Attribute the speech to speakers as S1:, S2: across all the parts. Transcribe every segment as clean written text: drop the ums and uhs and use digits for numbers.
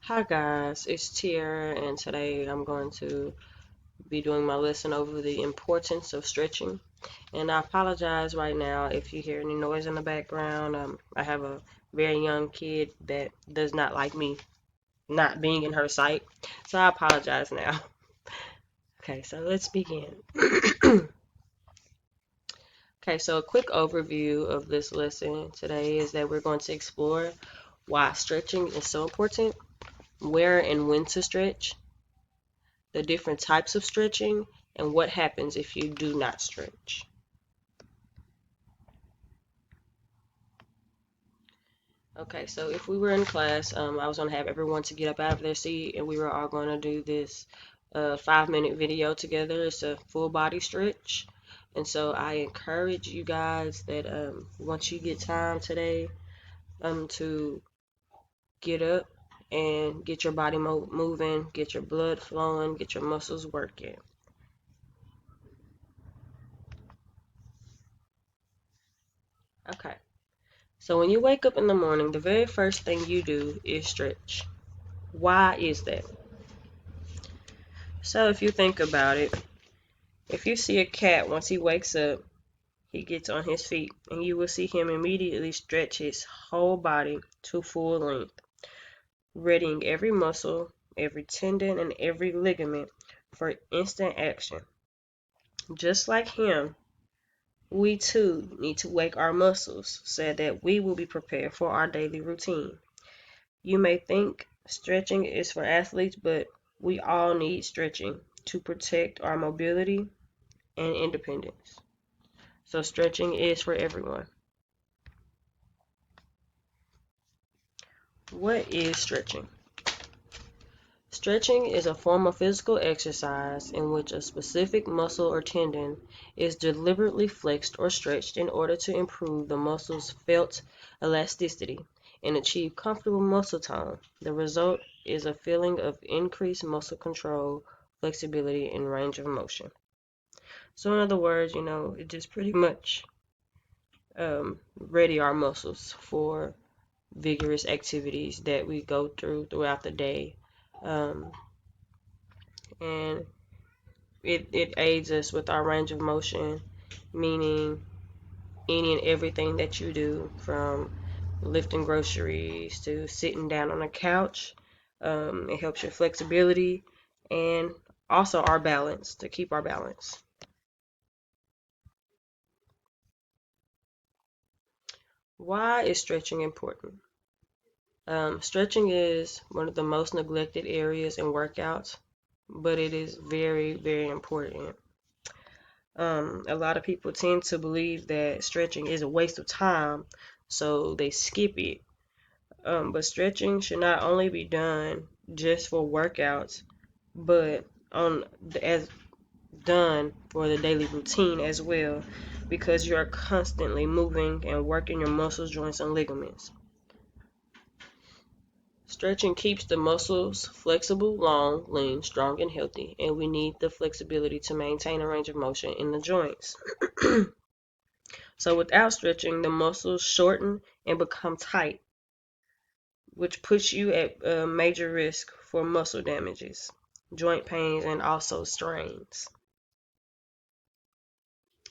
S1: Hi guys, it's Tiara, and today I'm going to be doing my lesson over the importance of stretching. And I apologize right now if you hear any noise in the background. I have a very young kid that does not like me not being in her sight, so I apologize now. Okay, so let's begin. Okay, so a quick overview of this lesson today is that we're going to explore why stretching is so important, where and when to stretch, the different types of stretching, and what happens if you do not stretch. Okay, so if we were in class, I was going to have everyone to get up out of their seat and we were all going to do this 5-minute video together. It's a full body stretch. And so I encourage you guys that once you get time today to get up and get your body moving, get your blood flowing, get your muscles working. Okay. So when you wake up in the morning, the very first thing you do is stretch. Why is that? So if you think about it, if you see a cat once he wakes up, he gets on his feet and you will see him immediately stretch his whole body to full length, readying every muscle, every tendon, and every ligament for instant action. Just like him, we too need to wake our muscles so that we will be prepared for our daily routine. You may think stretching is for athletes, but we all need stretching to protect our mobility and independence. So stretching is for everyone. What is stretching? Stretching is a form of physical exercise in which a specific muscle or tendon is deliberately flexed or stretched in order to improve the muscle's felt elasticity and achieve comfortable muscle tone. The result is a feeling of increased muscle control, flexibility, and range of motion. So in other words, it just pretty much ready our muscles for vigorous activities that we go through throughout the day. Um, and it aids us with our range of motion, meaning any and everything that you do, from lifting groceries to sitting down on a couch. It helps your flexibility and also our balance, to keep our balance. Why is stretching important? Stretching is one of the most neglected areas in workouts, but it is very, very important. A lot of people tend to believe that stretching is a waste of time, so they skip it. But stretching should not only be done just for workouts, but as done for the daily routine as well, because you are constantly moving and working your muscles, joints, and ligaments. Stretching keeps the muscles flexible, long, lean, strong, and healthy, and we need the flexibility to maintain a range of motion in the joints. So without stretching, the muscles shorten and become tight, which puts you at major risk for muscle damages, joint pains, and also strains.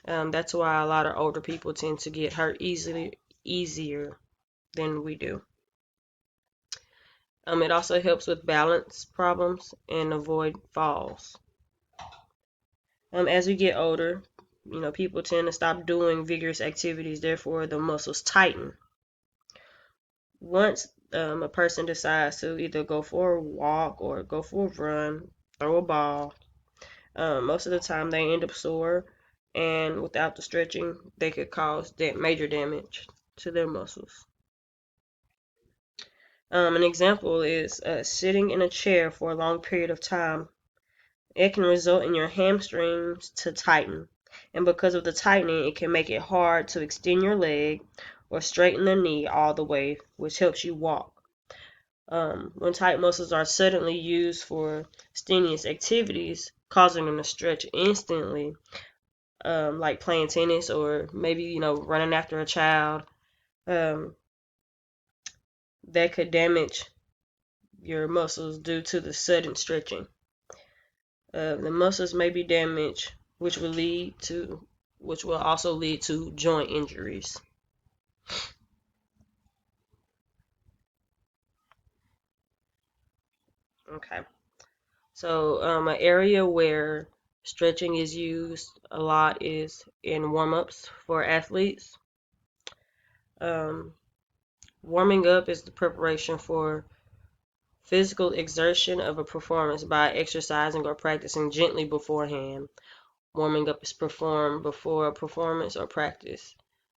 S1: That's why a lot of older people tend to get hurt easier than we do. It also helps with balance problems and avoid falls. As we get older, people tend to stop doing vigorous activities, therefore the muscles tighten. Once a person decides to either go for a walk or go for a run, throw a ball, most of the time they end up sore, and without the stretching, they could cause major damage to their muscles. An example is sitting in a chair for a long period of time. It can result in your hamstrings to tighten, and because of the tightening, it can make it hard to extend your leg or straighten the knee all the way, which helps you walk. When tight muscles are suddenly used for strenuous activities, causing them to stretch instantly, like playing tennis or maybe running after a child, um, that could damage your muscles due to the sudden stretching. The muscles may be damaged, which will also lead to joint injuries. Okay. So an area where stretching is used a lot is in warm-ups for athletes. Um, Warming up is the preparation for physical exertion of a performance by exercising or practicing gently beforehand. Warming up is performed before a performance or practice.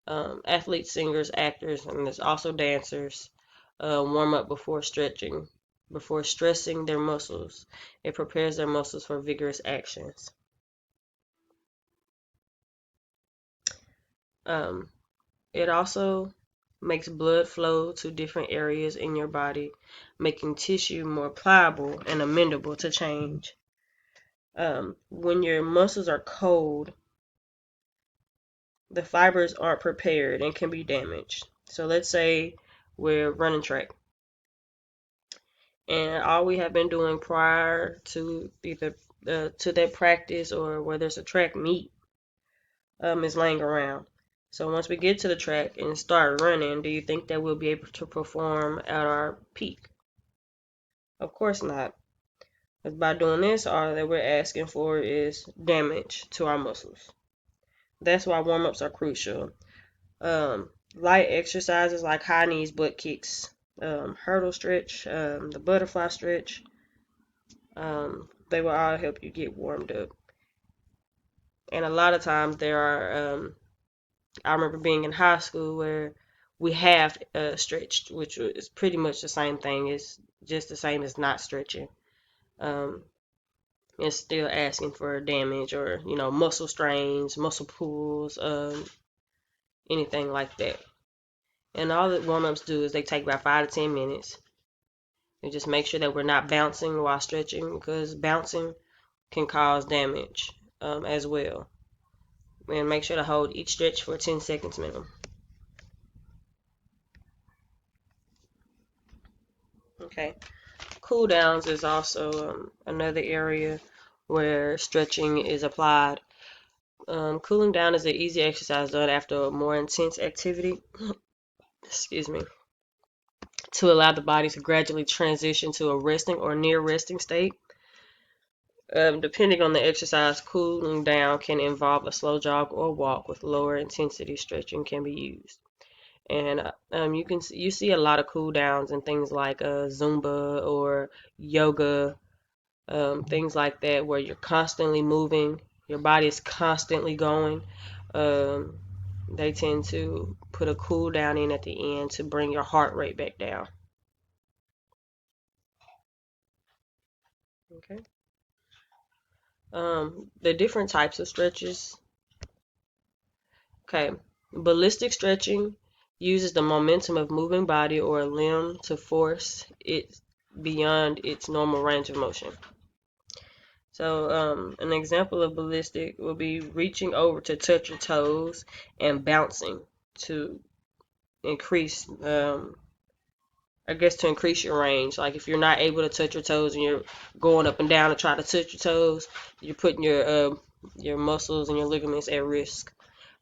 S1: Athletes, singers, actors, and there's also dancers warm up before stretching, before stressing their muscles. It prepares their muscles for vigorous actions. Um, it also makes blood flow to different areas in your body, making tissue more pliable and amenable to change. When your muscles are cold, the fibers aren't prepared and can be damaged. So let's say we're running track, and all we have been doing prior to either to that practice or where there's a track meet is laying around. So once we get to the track and start running, do you think that we'll be able to perform at our peak? Of course not. Because by doing this, all that we're asking for is damage to our muscles. That's why warm-ups are crucial. Light exercises like high knees, butt kicks, hurdle stretch, the butterfly stretch, they will all help you get warmed up. And a lot of times there are, I remember being in high school where we have stretched, which is pretty much the same thing. It's just the same as not stretching. Um, it's still asking for damage or, muscle strains, muscle pulls, anything like that. And all the warm-ups do is they take about 5 to 10 minutes. And just make sure that we're not bouncing while stretching, because bouncing can cause damage as well. And make sure to hold each stretch for 10 seconds minimum. Okay. Cool downs is also another area where stretching is applied. Cooling down is an easy exercise done after a more intense activity. Excuse me. To allow the body to gradually transition to a resting or near resting state. Depending on the exercise, cooling down can involve a slow jog or walk with lower intensity stretching can be used. And you see a lot of cool downs and things like Zumba or yoga, things like that, where you're constantly moving, your body is constantly going. Um, they tend to put a cool down in at the end to bring your heart rate back down. Okay. The different types of stretches. Okay. Ballistic stretching uses the momentum of moving body or a limb to force it beyond its normal range of motion. So an example of ballistic will be reaching over to touch your toes and bouncing to increase, to increase your range. Like if you're not able to touch your toes and you're going up and down to try to touch your toes, you're putting your muscles and your ligaments at risk.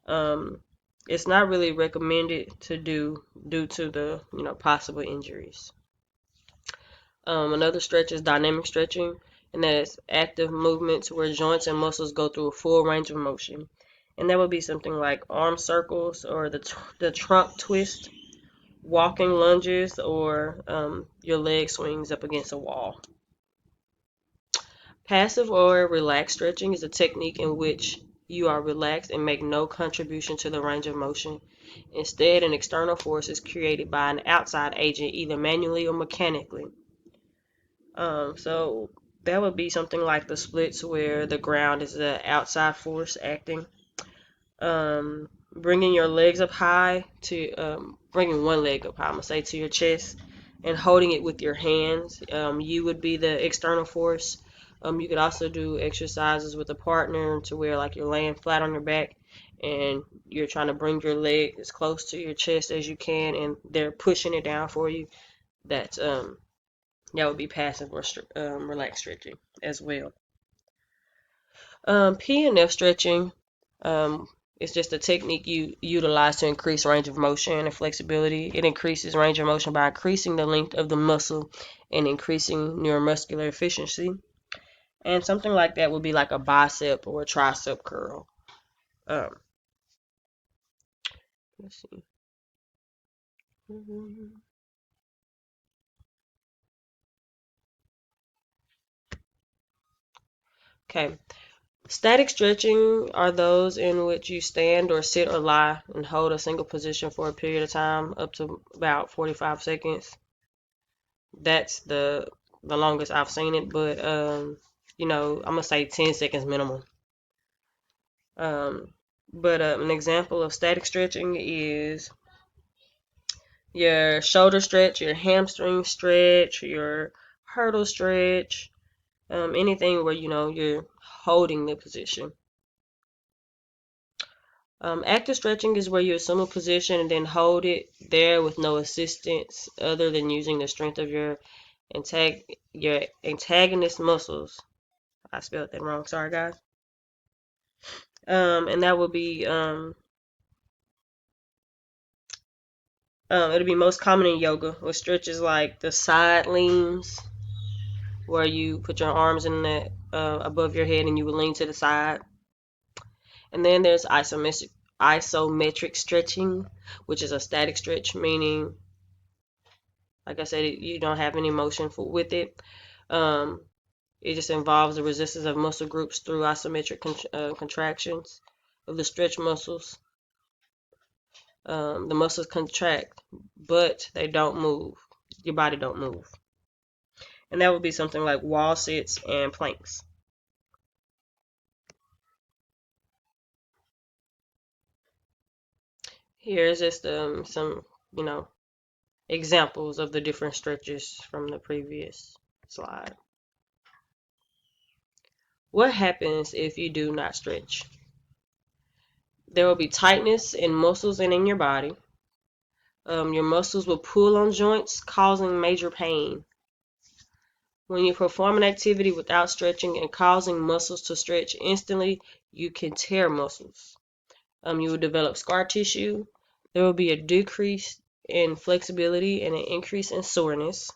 S1: Um, it's not really recommended to do due to the possible injuries. Another stretch is dynamic stretching, and that is active movements where joints and muscles go through a full range of motion. And that would be something like arm circles or the trunk twist, walking lunges, or your leg swings up against a wall. Passive or relaxed stretching is a technique in which you are relaxed and make no contribution to the range of motion. Instead, an external force is created by an outside agent, either manually or mechanically. So that would be something like the splits where the ground is the outside force acting. Bringing your legs up high to bringing one leg up high, I'm gonna say, to your chest and holding it with your hands. You would be the external force. You could also do exercises with a partner to where like you're laying flat on your back and you're trying to bring your leg as close to your chest as you can, and they're pushing it down for you. That's That would be passive or relaxed stretching as well. PNF stretching is just a technique you utilize to increase range of motion and flexibility. It increases range of motion by increasing the length of the muscle and increasing neuromuscular efficiency. And something like that would be like a bicep or a tricep curl. Um, let's see. Okay. Static stretching are those in which you stand or sit or lie and hold a single position for a period of time up to about 45 seconds. That's the longest I've seen it, but I'm gonna say 10 seconds minimum. Um, but an example of static stretching is your shoulder stretch, your hamstring stretch, your hurdle stretch, anything where you're holding the position. Active stretching is where you assume a position and then hold it there with no assistance other than using the strength of your antagonist muscles. I spelled that wrong. Sorry, guys. And that will be it'll be most common in yoga with stretches like the side leans, where you put your arms in the above your head and you will lean to the side. And then there's isometric stretching, which is a static stretch, meaning, like I said, you don't have any motion with it. Um, it just involves the resistance of muscle groups through isometric contractions of the stretch muscles. The muscles contract, but they don't move. Your body don't move. And that would be something like wall sits and planks. Here's just some, examples of the different stretches from the previous slide. What happens if you do not stretch? There will be tightness in muscles and in your body. Your muscles will pull on joints, causing major pain. When you perform an activity without stretching and causing muscles to stretch instantly, you can tear muscles. You will develop scar tissue. There will be a decrease in flexibility and an increase in soreness.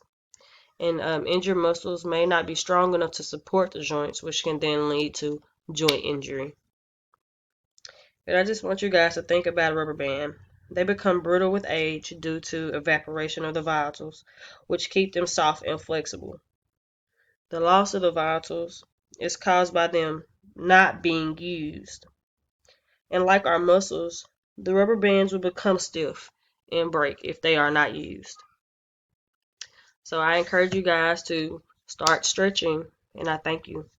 S1: And injured muscles may not be strong enough to support the joints, which can then lead to joint injury. But I just want you guys to think about a rubber band. They become brittle with age due to evaporation of the volatiles, which keep them soft and flexible. The loss of the volatiles is caused by them not being used. And like our muscles, the rubber bands will become stiff and break if they are not used. So I encourage you guys to start stretching, and I thank you.